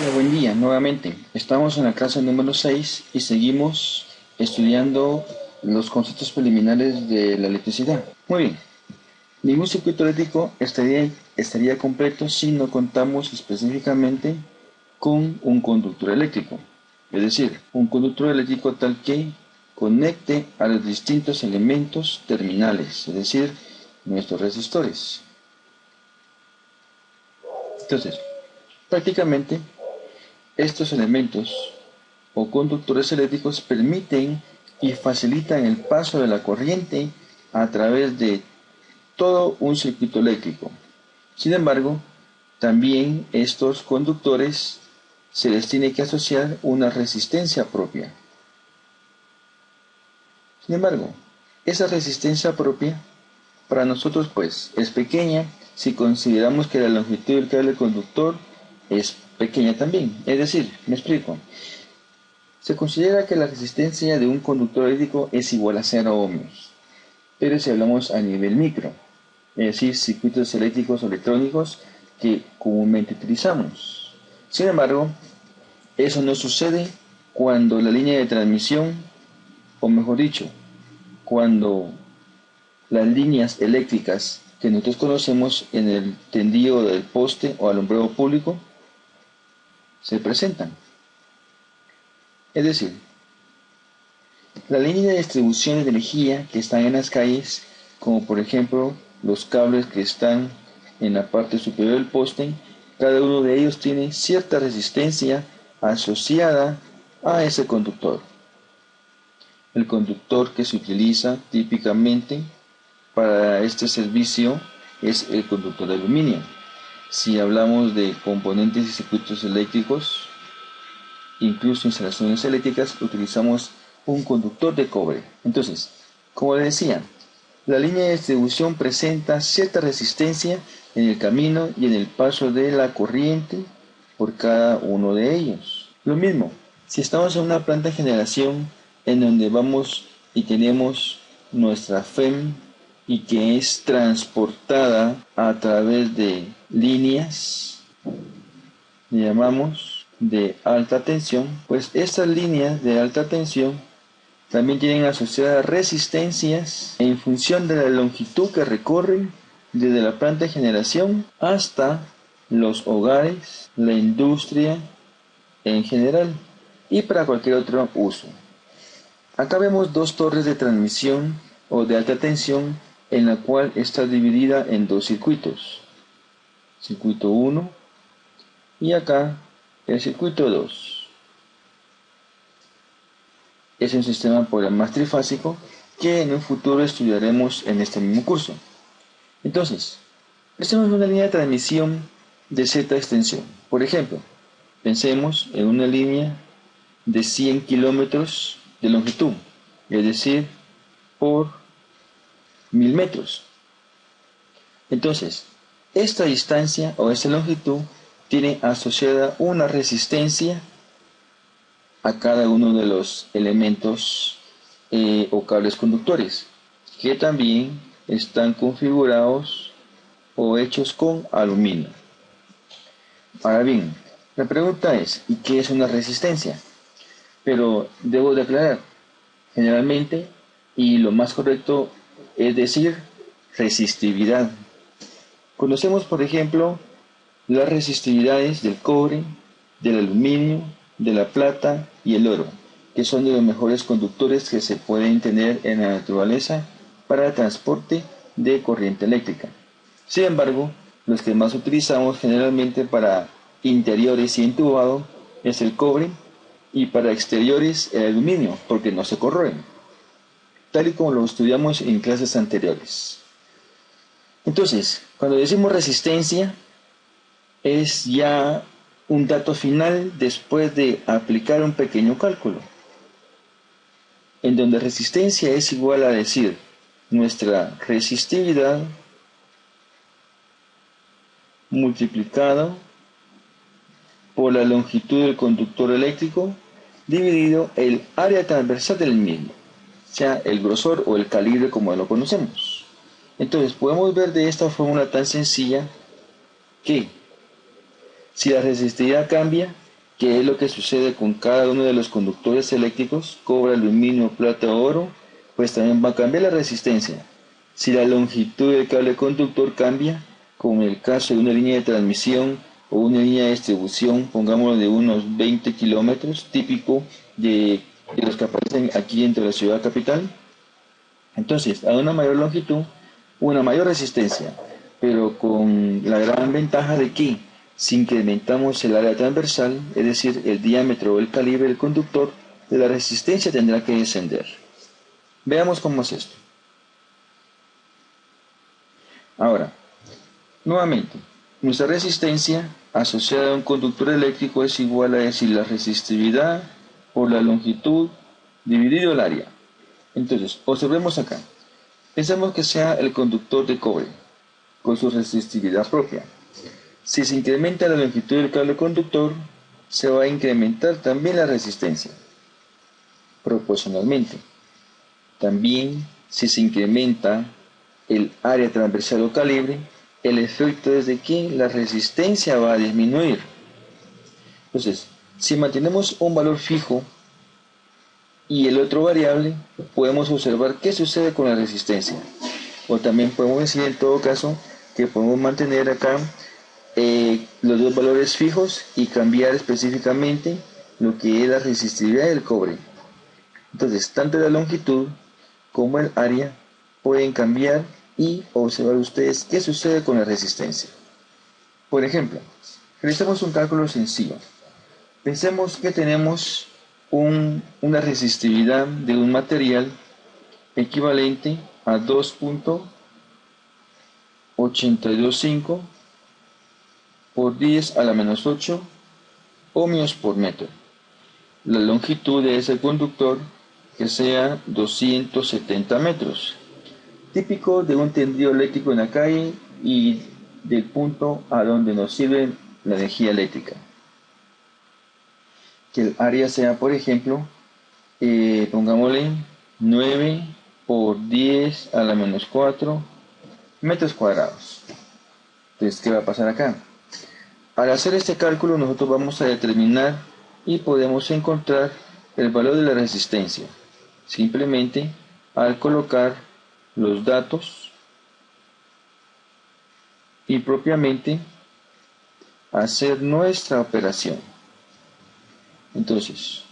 Hola, buen día nuevamente. Estamos en la clase número 6 y seguimos estudiando los conceptos preliminares de la electricidad. Muy bien, ningún circuito eléctrico estaría completo si no contamos específicamente con un conductor eléctrico, es decir, un conductor eléctrico tal que conecte a los distintos elementos terminales, es decir, nuestros resistores. Entonces, prácticamente estos elementos o conductores eléctricos permiten y facilitan el paso de la corriente a través de todo un circuito eléctrico. Sin embargo, también estos conductores se les tiene que asociar una resistencia propia. Sin embargo, esa resistencia propia para nosotros pues es pequeña si consideramos que la longitud del cable conductor es pequeña también. Es decir, me explico. Se considera que la resistencia de un conductor eléctrico es igual a 0 ohmios, pero si hablamos a nivel micro, es decir, circuitos eléctricos o electrónicos que comúnmente utilizamos. Sin embargo, eso no sucede cuando la línea de transmisión, o mejor dicho, cuando las líneas eléctricas que nosotros conocemos en el tendido del poste o alumbrado público se presentan. Es decir, la línea de distribución de energía que están en las calles, como por ejemplo los cables que están en la parte superior del poste, cada uno de ellos tiene cierta resistencia asociada a ese conductor. El conductor que se utiliza típicamente para este servicio es el conductor de aluminio. Si hablamos de componentes y circuitos eléctricos, incluso instalaciones eléctricas, utilizamos un conductor de cobre. Entonces, como les decía, la línea de distribución presenta cierta resistencia en el camino y en el paso de la corriente por cada uno de ellos. Lo mismo, si estamos en una planta de generación en donde vamos y tenemos nuestra FEM y que es transportada a través de líneas, le llamamos de alta tensión, pues estas líneas de alta tensión también tienen asociadas resistencias en función de la longitud que recorren desde la planta de generación hasta los hogares, la industria en general y para cualquier otro uso. Acá vemos dos torres de transmisión o de alta tensión en la cual está dividida en dos circuitos. Circuito 1 y acá el circuito 2. Es un sistema más trifásico que en un futuro estudiaremos en este mismo curso. Entonces, pensemos en una línea de transmisión de cierta extensión. Por ejemplo, pensemos en una línea de 100 kilómetros de longitud, es decir, por 1000 metros. Entonces, esta distancia o esta longitud tiene asociada una resistencia a cada uno de los elementos o cables conductores, que también están configurados o hechos con aluminio. Ahora bien, la pregunta es, ¿y qué es una resistencia? Pero debo de aclarar, generalmente, y lo más correcto es decir, resistividad. Conocemos, por ejemplo, las resistividades del cobre, del aluminio, de la plata y el oro, que son de los mejores conductores que se pueden tener en la naturaleza para el transporte de corriente eléctrica. Sin embargo, los que más utilizamos generalmente para interiores y entubado es el cobre y para exteriores el aluminio, porque no se corroen, tal y como lo estudiamos en clases anteriores. Entonces, cuando decimos resistencia, es ya un dato final después de aplicar un pequeño cálculo, en donde resistencia es igual a decir nuestra resistividad multiplicado por la longitud del conductor eléctrico dividido el área transversal del mismo, sea el grosor o el calibre como lo conocemos. Entonces podemos ver de esta fórmula tan sencilla que si la resistividad cambia, ¿Qué es lo que sucede con cada uno de los conductores eléctricos? Cobre, aluminio, plata o oro, pues también va a cambiar la resistencia. Si la longitud del cable conductor cambia, como en el caso de una línea de transmisión o una línea de distribución, pongámoslo de unos 20 kilómetros, típico de los que aparecen aquí dentro de la ciudad capital, entonces a una mayor longitud, una mayor resistencia, pero con la gran ventaja de que si incrementamos el área transversal, es decir, el diámetro o el calibre del conductor, la resistencia tendrá que descender. Veamos cómo es esto. Ahora, nuevamente, nuestra resistencia asociada a un conductor eléctrico es igual a decir la resistividad por la longitud dividido el área. Entonces, observemos acá. Pensemos que sea el conductor de cobre, con su resistividad propia. Si se incrementa la longitud del cable conductor, se va a incrementar también la resistencia, proporcionalmente. También, si se incrementa el área transversal o calibre, el efecto es de que la resistencia va a disminuir. Entonces, si mantenemos un valor fijo y el otro variable, podemos observar qué sucede con la resistencia. O también podemos decir en todo caso que podemos mantener acá los dos valores fijos y cambiar específicamente lo que es la resistividad del cobre. Entonces, tanto la longitud como el área pueden cambiar y observar ustedes qué sucede con la resistencia. Por ejemplo, realicemos un cálculo sencillo. Pensemos que tenemos una resistividad de un material equivalente a 2.825 por 10 a la menos 8 ohmios por metro. La longitud de ese conductor que sea 270 metros. Típico de un tendido eléctrico en la calle y del punto a donde nos sirve la energía eléctrica. Que el área sea, por ejemplo, pongámosle 9 por 10 a la menos 4 metros cuadrados. Entonces, ¿qué va a pasar acá? Al hacer este cálculo nosotros vamos a determinar y podemos encontrar el valor de la resistencia simplemente al colocar los datos y propiamente hacer nuestra operación. Entonces,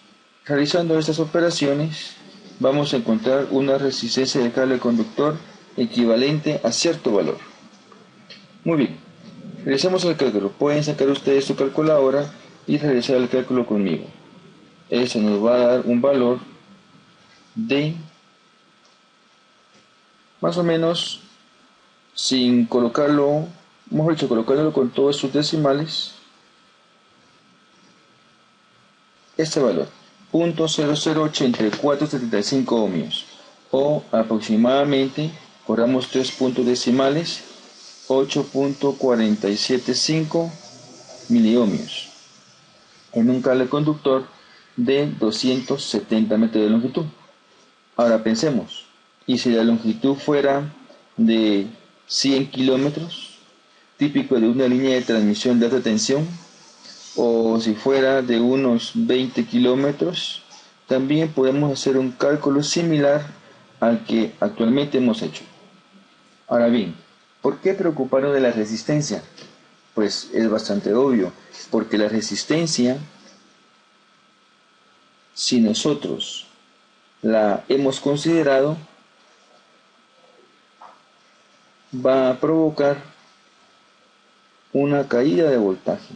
realizando estas operaciones vamos a encontrar una resistencia del cable conductor equivalente a cierto valor. Muy bien. Realicemos el cálculo. Pueden sacar ustedes su calculadora y realizar el cálculo conmigo. Eso nos va a dar un valor de más o menos, sin colocarlo, mejor dicho, colocándolo con todos sus decimales, este valor, 0.008475 ohmios, o aproximadamente, corramos 3 puntos decimales, 8.475 miliohmios en un cable conductor de 270 metros de longitud. Ahora pensemos, ¿y si la longitud fuera de 100 kilómetros, típico de una línea de transmisión de alta tensión, o si fuera de unos 20 kilómetros? También podemos hacer un cálculo similar al que actualmente hemos hecho. Ahora bien, ¿por qué preocuparnos de la resistencia? Pues es bastante obvio, porque la resistencia, si nosotros la hemos considerado, va a provocar una caída de voltaje.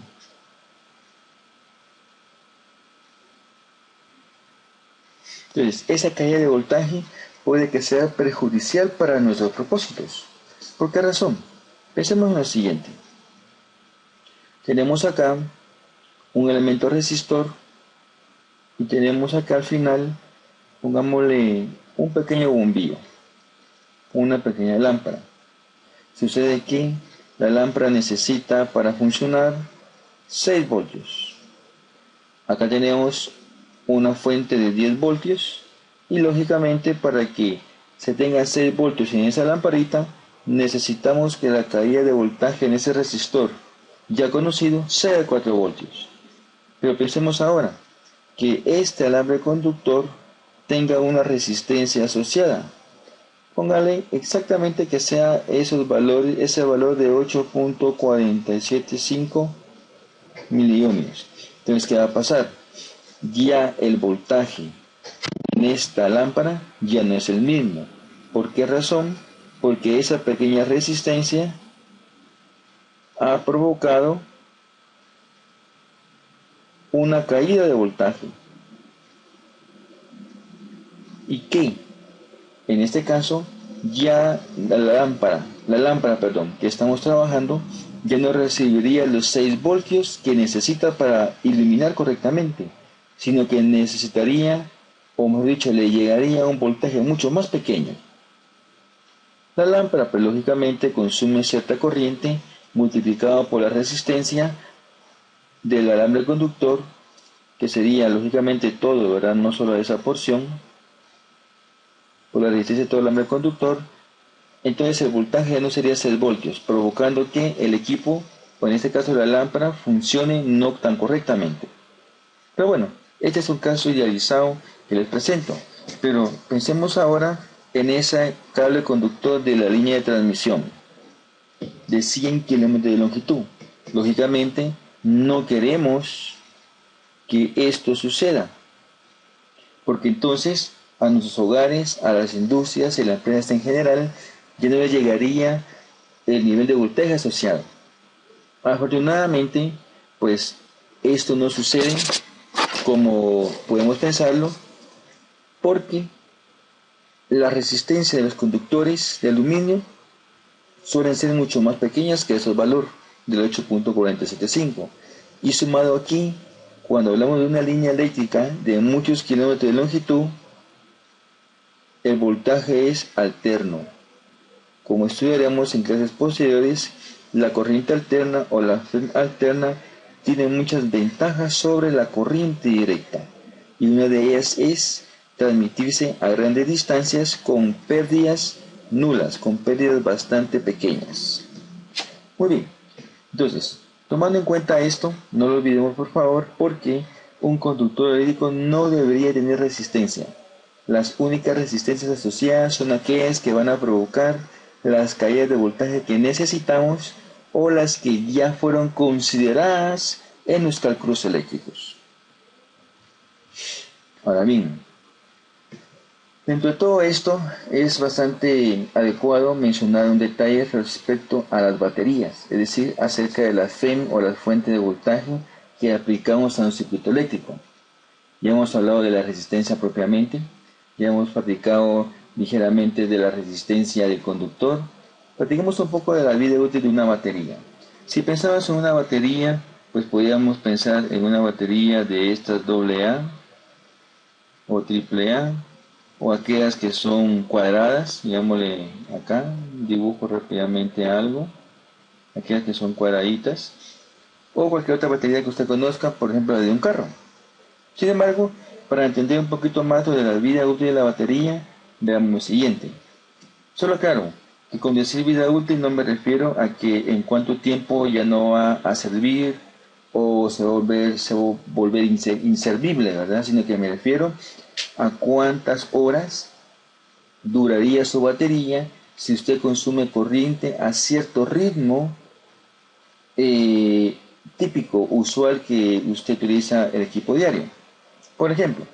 Entonces, esa caída de voltaje puede que sea perjudicial para nuestros propósitos. ¿Por qué razón? Pensemos en lo siguiente. Tenemos acá un elemento resistor y tenemos acá al final, pongámosle un pequeño bombillo, una pequeña lámpara. Sucede que la lámpara necesita para funcionar 6 voltios. Acá tenemos una fuente de 10 voltios y lógicamente para que se tenga 6 voltios en esa lamparita necesitamos que la caída de voltaje en ese resistor ya conocido sea de 4 voltios. Pero pensemos ahora que este alambre conductor tenga una resistencia asociada. Póngale exactamente que sea esos valores, ese valor de 8.475 miliohmios. Entonces, ¿qué va a pasar? Ya el voltaje en esta lámpara ya no es el mismo. ¿Por qué razón? Porque esa pequeña resistencia ha provocado una caída de voltaje. ¿Y qué? En este caso, ya la lámpara, que estamos trabajando, ya no recibiría los 6 voltios que necesita para iluminar correctamente, sino que necesitaría, o mejor dicho, le llegaría a un voltaje mucho más pequeño. La lámpara, pues lógicamente, consume cierta corriente multiplicada por la resistencia del alambre conductor, que sería lógicamente todo, ¿verdad? No solo esa porción, por la resistencia de todo el alambre conductor. Entonces el voltaje ya no sería 6 voltios, provocando que el equipo, o en este caso la lámpara, funcione no tan correctamente. Pero bueno, este es un caso idealizado que les presento. Pero pensemos ahora en ese cable conductor de la línea de transmisión de 100 kilómetros de longitud. Lógicamente, no queremos que esto suceda, porque entonces a nuestros hogares, a las industrias y a la empresa en general, ya no les llegaría el nivel de voltaje asociado. Afortunadamente, pues esto no sucede como podemos pensarlo, porque la resistencia de los conductores de aluminio suelen ser mucho más pequeñas que esos valores del 8.475. Y sumado aquí, cuando hablamos de una línea eléctrica de muchos kilómetros de longitud, el voltaje es alterno. Como estudiaremos en clases posteriores, la corriente alterna o la alterna tiene muchas ventajas sobre la corriente directa, y una de ellas es transmitirse a grandes distancias con pérdidas nulas, con pérdidas bastante pequeñas. Muy bien, entonces, tomando en cuenta esto, no lo olvidemos por favor, porque un conductor eléctrico no debería tener resistencia. Las únicas resistencias asociadas son aquellas que van a provocar las caídas de voltaje que necesitamos o las que ya fueron consideradas en los cálculos eléctricos. Ahora bien, dentro de todo esto es bastante adecuado mencionar un detalle respecto a las baterías, es decir, acerca de las FEM o las fuentes de voltaje que aplicamos a un circuito eléctrico. Ya hemos hablado de la resistencia propiamente, ya hemos platicado ligeramente de la resistencia del conductor. Platicamos un poco de la vida útil de una batería. Si pensamos en una batería, pues podríamos pensar en una batería de estas AA o AAA, o aquellas que son cuadradas, digámosle acá, dibujo rápidamente algo, aquellas que son cuadraditas, o cualquier otra batería que usted conozca, por ejemplo la de un carro. Sin embargo, para entender un poquito más de la vida útil de la batería, veamos lo siguiente. Solo claro, que con decir vida útil no me refiero a que en cuánto tiempo ya no va a servir o se va a volver inservible, ¿verdad? Sino que me refiero a cuántas horas duraría su batería si usted consume corriente a cierto ritmo típico, usual que usted utiliza el equipo diario. Por ejemplo,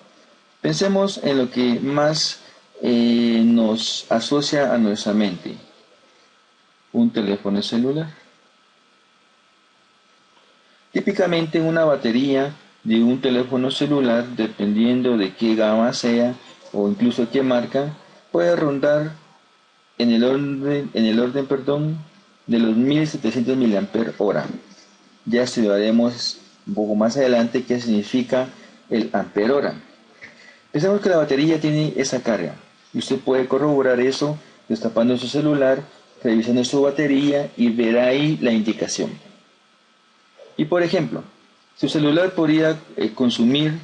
pensemos en lo que más nos asocia a nuestra mente. Un teléfono celular. Típicamente una batería de un teléfono celular, dependiendo de qué gama sea o incluso qué marca, puede rondar en el orden de los 1700 mAh. Ya estudiaremos un poco más adelante qué significa el ampere hora. Pensamos que la batería tiene esa carga y usted puede corroborar eso destapando su celular, revisando su batería y verá ahí la indicación. Y por ejemplo, su celular podría consumir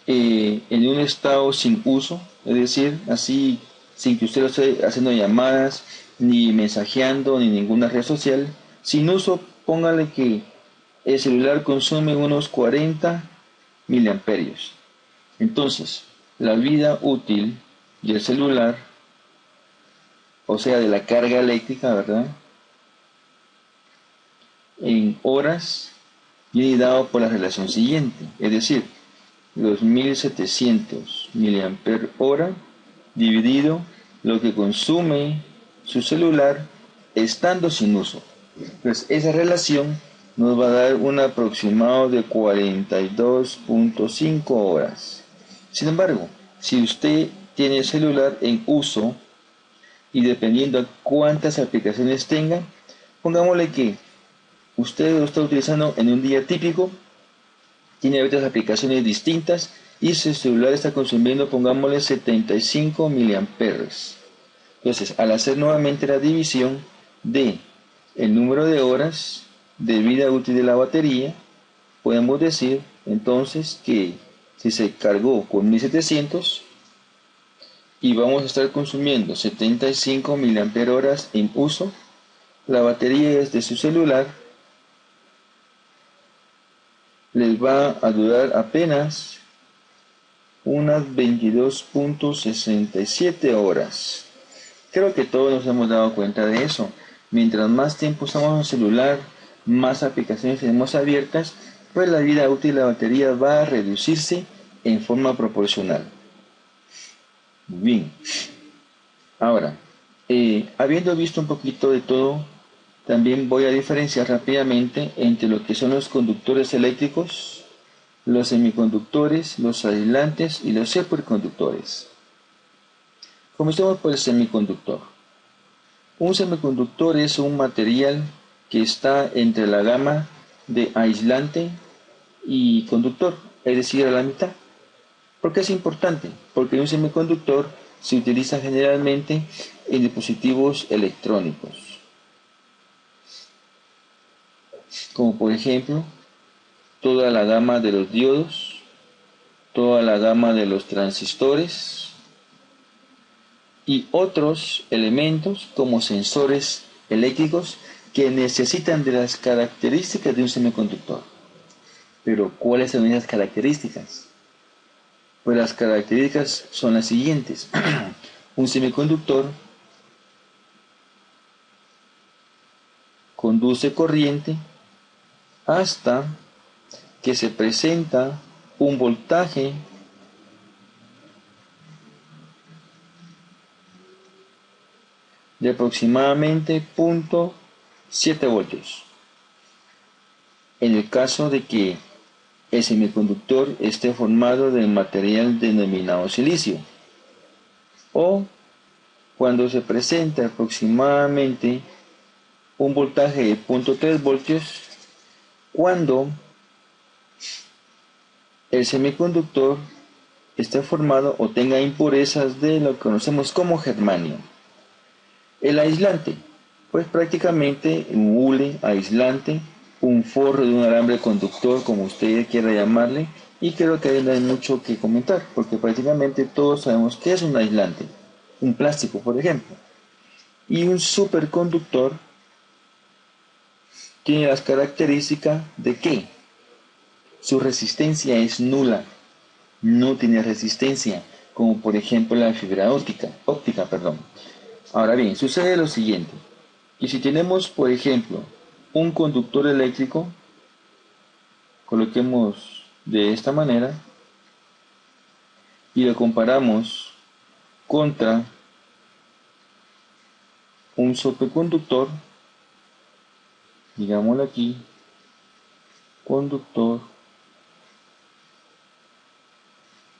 en un estado sin uso, es decir, así sin que usted lo esté haciendo llamadas, ni mensajeando, ni ninguna red social. Sin uso, póngale que el celular consume unos 40 miliamperios. Entonces, la vida útil del celular, o sea, de la carga eléctrica, ¿verdad?, en horas viene dado por la relación siguiente, es decir, los 1700 miliamperios hora dividido lo que consume su celular estando sin uso. Pues esa relación nos va a dar un aproximado de 42.5 horas. Sin embargo, si usted tiene el celular en uso y dependiendo a cuántas aplicaciones tenga, pongámosle que usted lo está utilizando en un día típico, tiene otras aplicaciones distintas y su celular está consumiendo, pongámosle, 75 miliamperios. Entonces, al hacer nuevamente la división de el número de horas de vida útil de la batería, podemos decir entonces que si se cargó con 1700 y vamos a estar consumiendo 75 miliamperios en uso, la batería de su celular les va a durar apenas unas 22.67 horas. Creo que todos nos hemos dado cuenta de eso. Mientras más tiempo usamos un celular, más aplicaciones tenemos abiertas, pues la vida útil de la batería va a reducirse en forma proporcional. Bien. Ahora, habiendo visto un poquito de todo, también voy a diferenciar rápidamente entre lo que son los conductores eléctricos, los semiconductores, los aislantes y los superconductores. Comencemos por el semiconductor. Un semiconductor es un material que está entre la gama de aislante y conductor, es decir, a la mitad. ¿Por qué es importante? Porque un semiconductor se utiliza generalmente en dispositivos electrónicos, como por ejemplo toda la gama de los diodos, toda la gama de los transistores y otros elementos como sensores eléctricos que necesitan de las características de un semiconductor. Pero, ¿cuáles son esas características? Pues las características son las siguientes. Un semiconductor conduce corriente hasta que se presenta un voltaje de aproximadamente 0.7 voltios. En el caso de que el semiconductor esté formado del material denominado silicio, o cuando se presenta aproximadamente un voltaje de 0.3 voltios, cuando el semiconductor esté formado o tenga impurezas de lo que conocemos como germanio. El aislante, pues prácticamente un hule aislante, un forro de un alambre conductor, como usted quiera llamarle, y creo que ahí no hay mucho que comentar, porque prácticamente todos sabemos qué es un aislante, un plástico, por ejemplo. Y un superconductor tiene las características de que su resistencia es nula, no tiene resistencia, como por ejemplo la fibra óptica. Ahora bien, sucede lo siguiente, y si tenemos, por ejemplo, un conductor eléctrico, coloquemos de esta manera, y lo comparamos contra un superconductor, digámoslo aquí, conductor,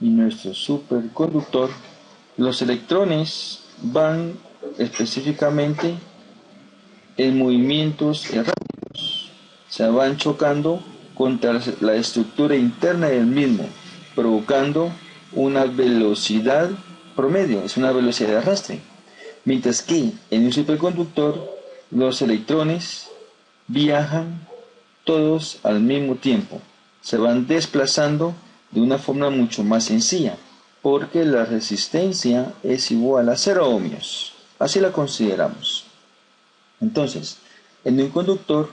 y nuestro superconductor, los electrones van específicamente en movimientos erráticos, se van chocando contra la estructura interna del mismo, provocando una velocidad promedio, es una velocidad de arrastre. Mientras que en un superconductor los electrones viajan todos al mismo tiempo, se van desplazando de una forma mucho más sencilla, porque la resistencia es igual a 0 ohmios, así la consideramos. Entonces, en un conductor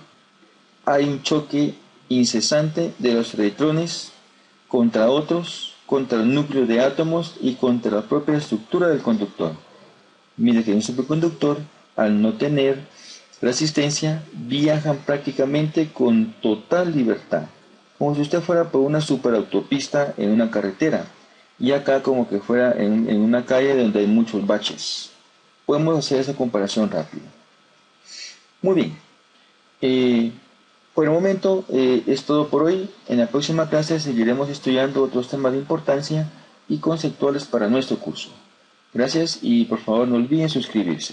hay un choque incesante de los electrones contra otros, contra el núcleo de átomos y contra la propia estructura del conductor. Mientras que un superconductor, al no tener resistencia, viajan prácticamente con total libertad, como si usted fuera por una superautopista en una carretera, y acá como que fuera en una calle donde hay muchos baches. Podemos hacer esa comparación rápida. Muy bien. Por el momento es todo por hoy. En la próxima clase seguiremos estudiando otros temas de importancia y conceptuales para nuestro curso. Gracias y por favor no olviden suscribirse.